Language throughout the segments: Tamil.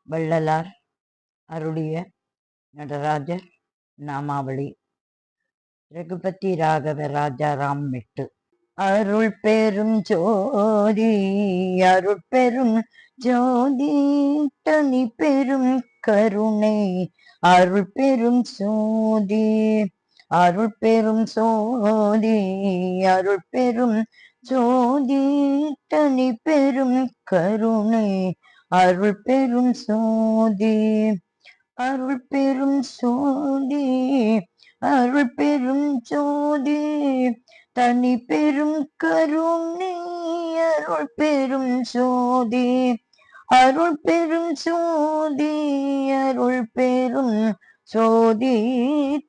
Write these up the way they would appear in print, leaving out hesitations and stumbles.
வள்ளலார் அருளிய நடராஜர் நாமாவளி. ரகுபதி ராகவ ராஜாராம் மெட்டு. அருள் பெரும் ஜோதி, அருள் பெரும் ஜோதி, தனி பெரும் கருணை, அருள் பெரும் சோதி, அருள் பெரும் சோதி, அருள் பெரும் சோதி, தனி பெரும் கருணை, அருள் பெரும் சோதி, அருள் பெரும் சோதி, அருள் பெரும் சோதி, தனி பெரும் கருணை, அருள் பெரும் சோதி, அருள் பெரும் சோதி, அருள் பெரும் சோதி,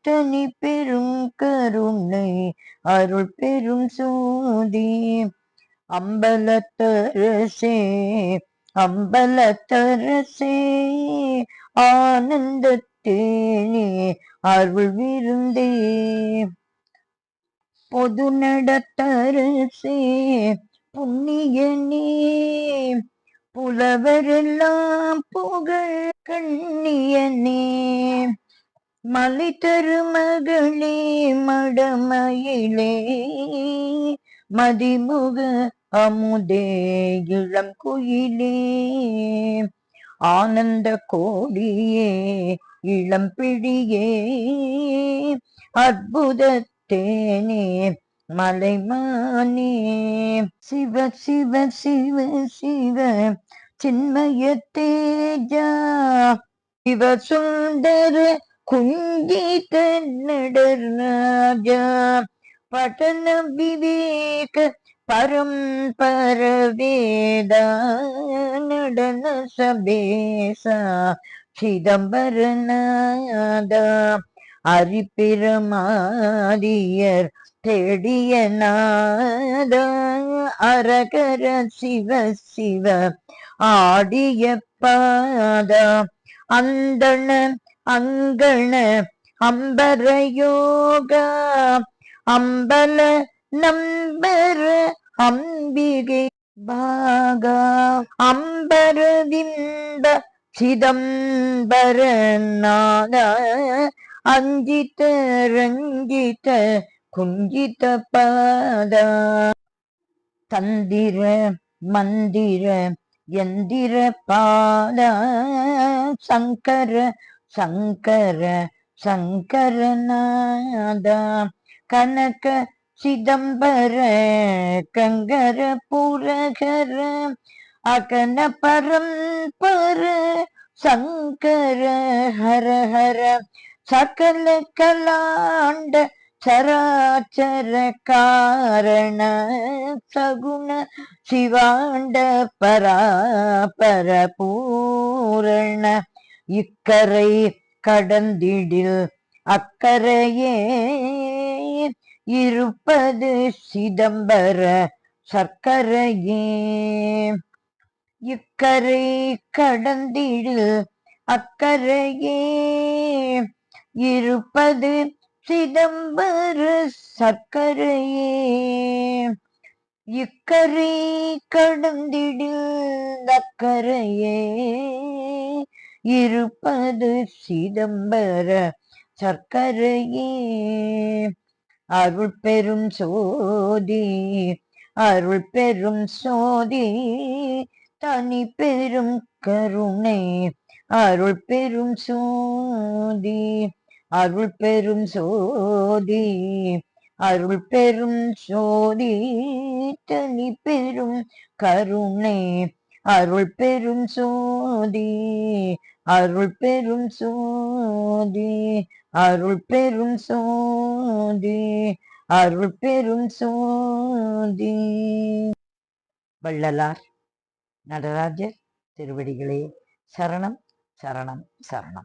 தனி பெரும் கருணை, அருள் பெரும் சோதி. அம்பலத்தரசே, அம்பலத்தரசே, ஆனந்தத்தேனே, அருள் விருந்தே, பொது நடத்தரசே, புண்ணியனே, புலவரெல்லாம் புகழ் கண்ணியனே, மலை தருமகளே, மடமயிலே, மதிமுக அமுதே, இளம் குயிலே, ஆனந்த கோடியே, இளம் பிடியே, அற்புதத்தேனே, மலைமானே, சிவ சிவ சிவ சிவ சின்மய தேஜா, சிவ சுந்தர குஞ்சித நடராஜா, பட்டன விவேக பரம்பர வேதா, நடன சபேசா, சிதம்பரநாதா, அரிப்பிரமாதியர் தேடிய நாதா, அரகர சிவ சிவ ஆடிய பாதா, அந்தண அங்கண அம்பர யோகா, அம்பல நம்பர அம்பிகை பாகா, அம்பர விம்ப சிதம்பர நாதா, அஞ்சித ரஞ்சித குஞ்சித பாதா, தந்திர மந்திர எந்திர பாதா, சங்கர சங்கர சங்கரநாதா, கனக சிதம்பர கங்கர புரகர, அகன பரம்பர சங்கர ஹர ஹர, சகல கலாண்ட சராச்சர காரண, சகுண சிவாண்ட பராபர பூரண, இக்கரை கடந்திடில் அக்கரையே, இருப்பது சிதம்பர சர்க்கரையே, இக்கரை கடந்திடில் அக்கரையே, இருப்பது சிதம்பர சர்க்கரையே, இக்கரை கடந்திடில் அக்கரையே, இருப்பது சிதம்பர சர்க்கரையே, அருள் பெரும் சோதி, அருள் பெரும் சோதி, தனி பெரும் கருணை, அருள் பெரும் சோதி, அருள் பெரும் சோதி, அருள் பெரும் சோதி, தனி பெரும் கருணை, அருள் பெரும் சோதி, அருள் பெரும் சோதி, அருள் பெரும் சோதி, அருள் பெரும் சோதி. வள்ளலார் நடராஜர் திருவடிகளே சரணம் சரணம் சரணம்.